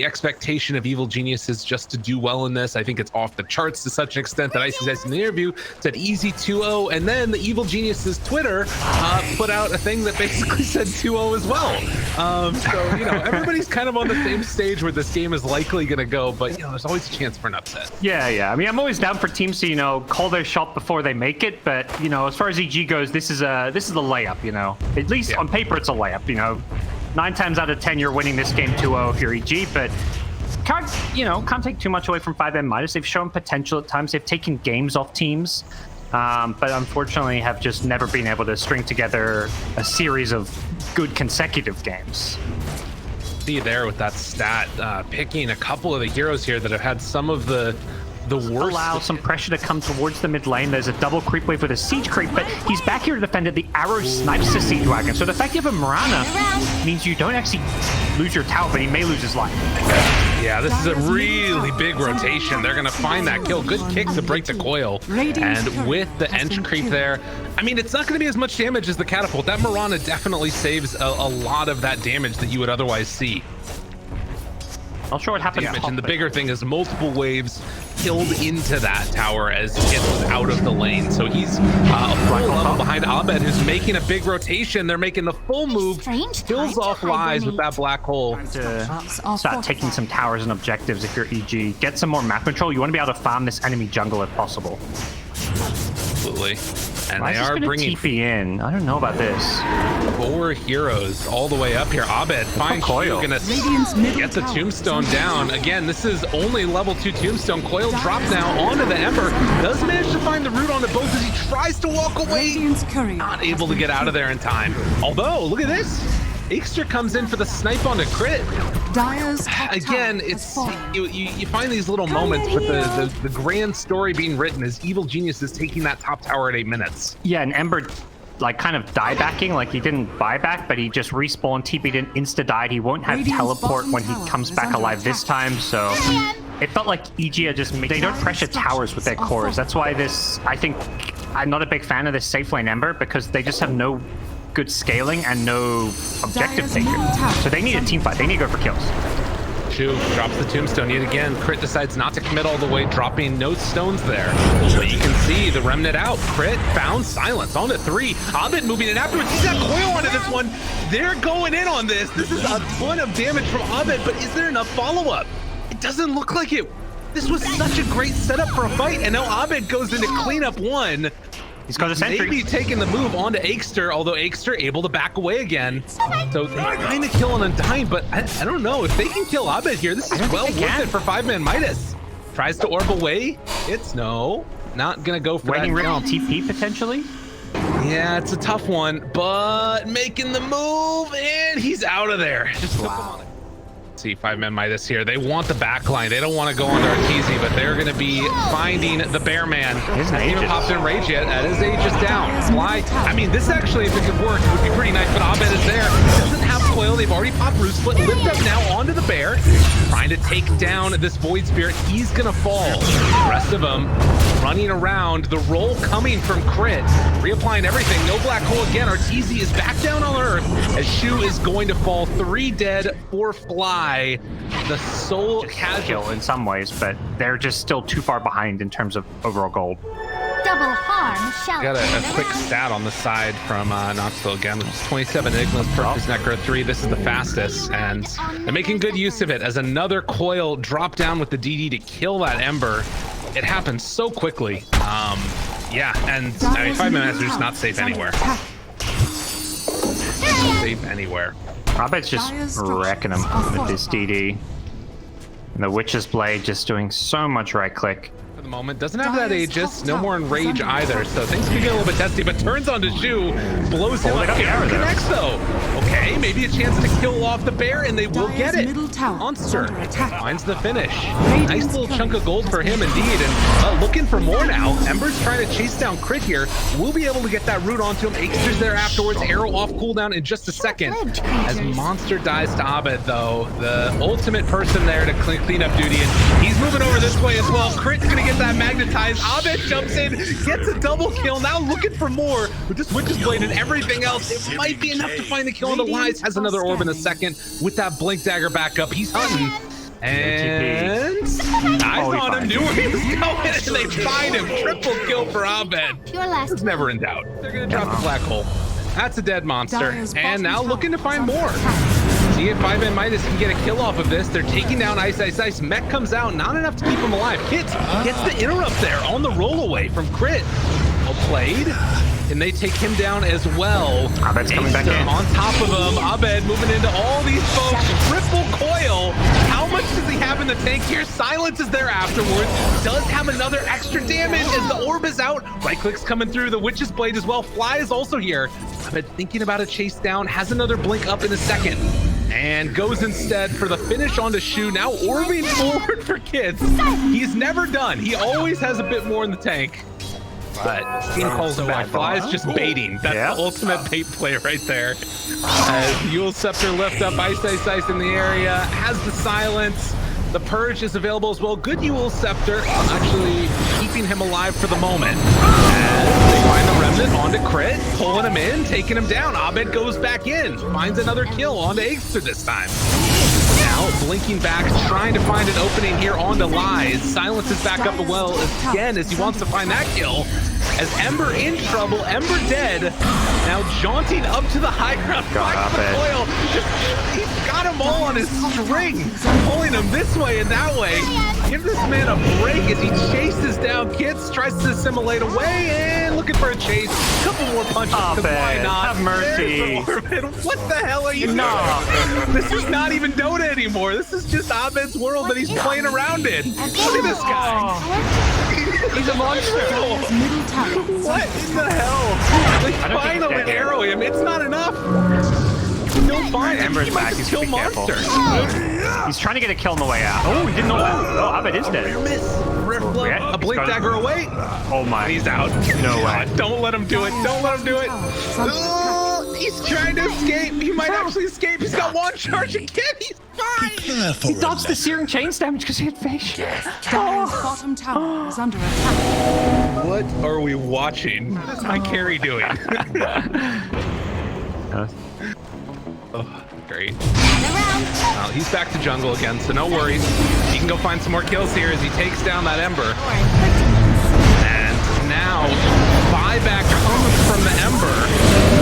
expectation of Evil Geniuses just to do well in this. I think it's off the charts to such an extent that Icy Dice in the interview said easy 2-0, and then the Evil Geniuses Twitter put out a thing that basically said 2-0 as well. So, you know, everybody's kind of on the same stage where this game is likely going to go, but, you know, there's always a chance for an upset. Yeah. I mean, I'm always down for teams to, you know, call their shot before they make it, but, you know, as far as EG goes, this is a layup, you know. At least on paper, it's a layup, you know. 9 times out of 10, you're winning this game 2-0 if you're EG, but can't take too much away from 5M-. They've shown potential at times. They've taken games off teams, but unfortunately have just never been able to string together a series of good consecutive games. See there with that stat, picking a couple of the heroes here that have had some of the worst. Allow some pressure to come towards the mid lane. There's a double creep wave with a siege creep, but he's back here to defend it. The arrow snipes the siege wagon. So the fact you have a Mirana means you don't actually lose your tower, but he may lose his life. Yeah, this is a really big rotation. They're going to find that kill. Good kick to break the coil. And with the Ench creep there, I mean, it's not going to be as much damage as the catapult. That Mirana definitely saves a lot of that damage that you would otherwise see. Not sure what happened. And the bigger thing is multiple waves killed into that tower as it was out of the lane. So he's a full level behind Abed, who's making a big rotation. They're making the full move, kills off Lies with that black hole. To start taking some towers and objectives if you're EG. Get some more map control. You want to be able to farm this enemy jungle if possible. Absolutely. And they are bringing TP in. I don't know about this. 4 heroes all the way up here. Abed finds Coil. Gonna get the tombstone down. Again, this is only level 2 tombstone. Coil dropped now onto the Ember. Does manage to find the root onto both as he tries to walk away. Not able to get out of there in time. Although, look at this. Ixter comes in for the snipe onto crit. Again, it's you find these little moments, but the grand story being written is Evil Genius is taking that top tower at 8 minutes. Yeah, and Ember like kind of die backing, like he didn't buy back, but he just respawned, TP'd and insta-died. He won't have teleport when he comes back alive this time, so it felt like EG are just they don't pressure towers with their cores. That's why this, I think, I'm not a big fan of this safe lane Ember, because they just have no good scaling and no objective taker. So they need a team fight. They need to go for kills. Shu drops the tombstone yet again. Crit decides not to commit all the way, dropping no stones there. But you can see the remnant out. Crit found silence on to 3. Abed moving in afterwards. He's got coil onto this one. They're going in on this. This is a ton of damage from Abed, but is there enough follow-up? It doesn't look like it. This was such a great setup for a fight, and now Abed goes into cleanup 1. He's got a sentry. Maybe taking the move onto Ixter, although Ixter able to back away again. So they kind of killing Undying, but I don't know. If they can kill Abed here, this is well worth it for 5-man Midas. Tries to orb away. It's not going to go for Waiting that ring on TP potentially? Yeah, it's a tough one, but making the move, and he's out of there. Just wow. See 5-man Midas here. They want the backline. They don't want to go under Arteezy, but they're going to be finding the Bear Man. Hasn't even popped in rage yet. His age is down. Fly. I mean, this actually, if it could work, would be pretty nice, but Abed is there. Doesn't have coil. They've already popped Root Split. Lift up now onto the Bear. Trying to take down this Void Spirit. He's going to fall. The rest of them running around. The roll coming from Crit. Reapplying everything. No black hole again. Arteezy is back down on Earth as Shu is going to fall. 3 dead, 4 fly. The sole casual in some ways, but they're just still too far behind in terms of overall gold. Double harm shall got a quick stat on the side from Knoxville again, which is 27 Enigmas per his Necro 3. This is the fastest, and they're making good use of it as another coil drop down with the DD to kill that Ember. It happens so quickly. Yeah, and I mean, 5-man Midas are just not safe anywhere. Safe anywhere. Abed's just wrecking him with this DD. And the Witch's Blade just doing so much right click. For the moment, doesn't have that Aegis, no more Enrage either, so things can get a little bit testy, but turns on to Shu, blows him up. Connects though. Okay, maybe a chance to kill off the Bear, and they will get it. Monster finds the finish. Nice little chunk of gold for him indeed, and looking for more now. Ember's trying to chase down Crit here. We'll be able to get that root onto him. Ixter's there afterwards. Arrow off cooldown in just a second. As Monster dies to Abed though, the ultimate person there to clean up duty, and he's moving over this way as well. Crit's gonna get that magnetized. Abed jumps in, gets a double kill. Now looking for more with this Witch's Blade and everything else. It might be enough to find the kill on the Lies. Has another orb in a second with that Blink Dagger back up. He's hunting, And eyes on him, knew where he was going, and they find him. Triple kill for Abed. Your last It's never in doubt. They're gonna drop the black hole. That's a dead monster. And now looking to find more. See if 5-man Midas can get a kill off of this. They're taking down Ice Ice Ice. Mech comes out, not enough to keep him alive. Kits gets the interrupt there on the roll away from Crit. Well played. And they take him down as well. Abed's coming back in. On top of him. Abed moving into all these folks. Triple coil. How much does he have in the tank here? Silence is there afterwards. Does have another extra damage as the orb is out. Right click's coming through. The Witch's Blade as well. Fly is also here. Abed thinking about a chase down. Has another blink up in a second. And goes instead for the finish onto Shu. Now orbing forward for Kids. He's never done. He always has a bit more in the tank. But team calls him back. Fly's just baiting. That's the ultimate bait play right there. As Yule Scepter lift up Ice Ice Ice in the area. Has the silence. The Purge is available as well. Good Yule Scepter. Actually keeping him alive for the moment. As they find the Remnant onto Crit. Pulling him in. Taking him down. Abed goes back in. Finds another kill onto Aegster this time. Now blinking back, trying to find an opening here onto Lies. Silence is back up well again as he wants to find that kill. As Ember in trouble, Ember dead. Now jaunting up to the high ground, finds the coil. He's got them all on his string, pulling him this way and that way. Give this man a break as he chases down Kits, tries to assimilate away, and looking for a chase. A couple more punches, because why not? Have mercy. What the hell are you doing? This is not even Dota anymore. This is just Abed's world that he's playing around in. Look at this guy. He's a monster. What in the hell? They finally arrow him. It's not enough. Still fine. Ember's back. He's kill monster. He's trying to get a kill on the way out. Oh, he didn't know that. Oh, Abed is dead. A blink dagger away. Oh my. He's out. No way. Don't let him do it. Don't let him do it. He's trying to escape. He might actually escape. He's got one charge again. He's fine. He dodged the searing chains damage because he had face. Dire's bottom tower is under attack. What are we watching? What is my carry doing? Oh, great. Well, he's back to jungle again, so no worries. He can go find some more kills here as he takes down that Ember. And now, buyback comes from the Ember.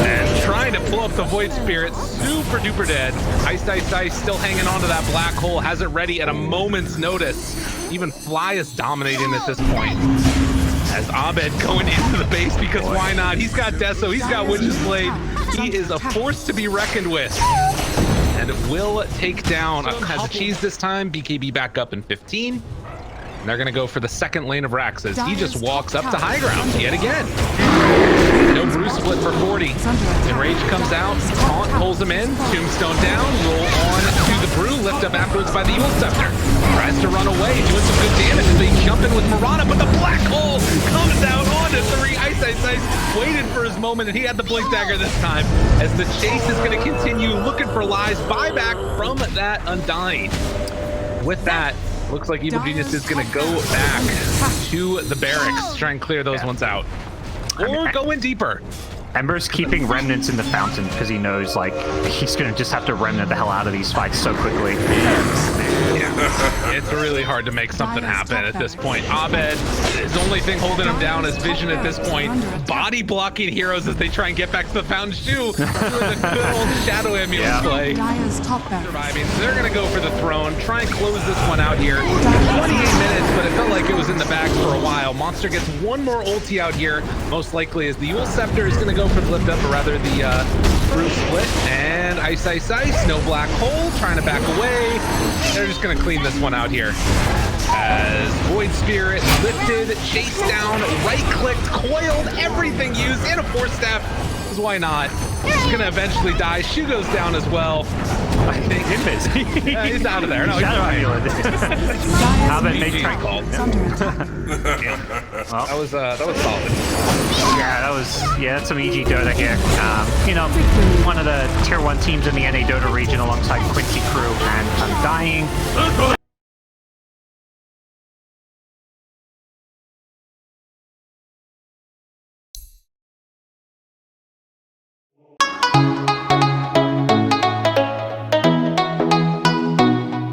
And trying to pull up the Void Spirit, super duper dead. Ice Ice Ice still hanging on to that black hole, has it ready at a moment's notice. Even Fly is dominating at this point. As Abed going into the base, because why not? He's got Deso, he's got Witch's Blade. He is a force to be reckoned with. And will take down, has a cheese this time. BKB back up in 15. And they're gonna go for the second lane of Rax as he just walks up to high ground yet again. No Bruce split for 40. Enrage comes out, Taunt pulls him in, Tombstone down, roll on to the Brew, lift up afterwards by the Yule Scepter. Tries to run away, doing some good damage as they jump in with Marana, but the black hole comes out onto 3. Ice Ice Ice waited for his moment, and he had the Blink Dagger this time as the chase is going to continue, looking for Lies. Buyback from that Undying. With that, looks like Evil Genius is going to go back to the barracks, try and clear those ones out. Or go in deeper. Ember's keeping remnants in the fountain because he knows, like, he's going to just have to remnant the hell out of these fights so quickly. It's really hard to make something happen at this point. Abed, his only thing holding him down is vision at this point. Body blocking heroes as they try and get back to the fountain. Shu doing the good old Shadow Amulet play. Surviving. So they're going to go for the throne, try and close this one out here. 28 minutes, but it felt like it was in the bag for a while. Monster gets one more ulti out here, most likely as the Yule Scepter is going to go for the lift up, or rather the Brew split. And Ice Ice Ice, no black hole, trying to back away. They're just going to clean this one out here. As Void Spirit lifted, chased down, right-clicked, coiled, everything used, and a Force Staff. Because why not? He's going to eventually die. Shu goes down as well. I think yeah, he's out of there. No, he's fine. Abed made track call. Well, that was solid. Yeah, that's some EG Dota here. You know, one of the tier 1 teams in the NA Dota region alongside Quincy Crew and Undying.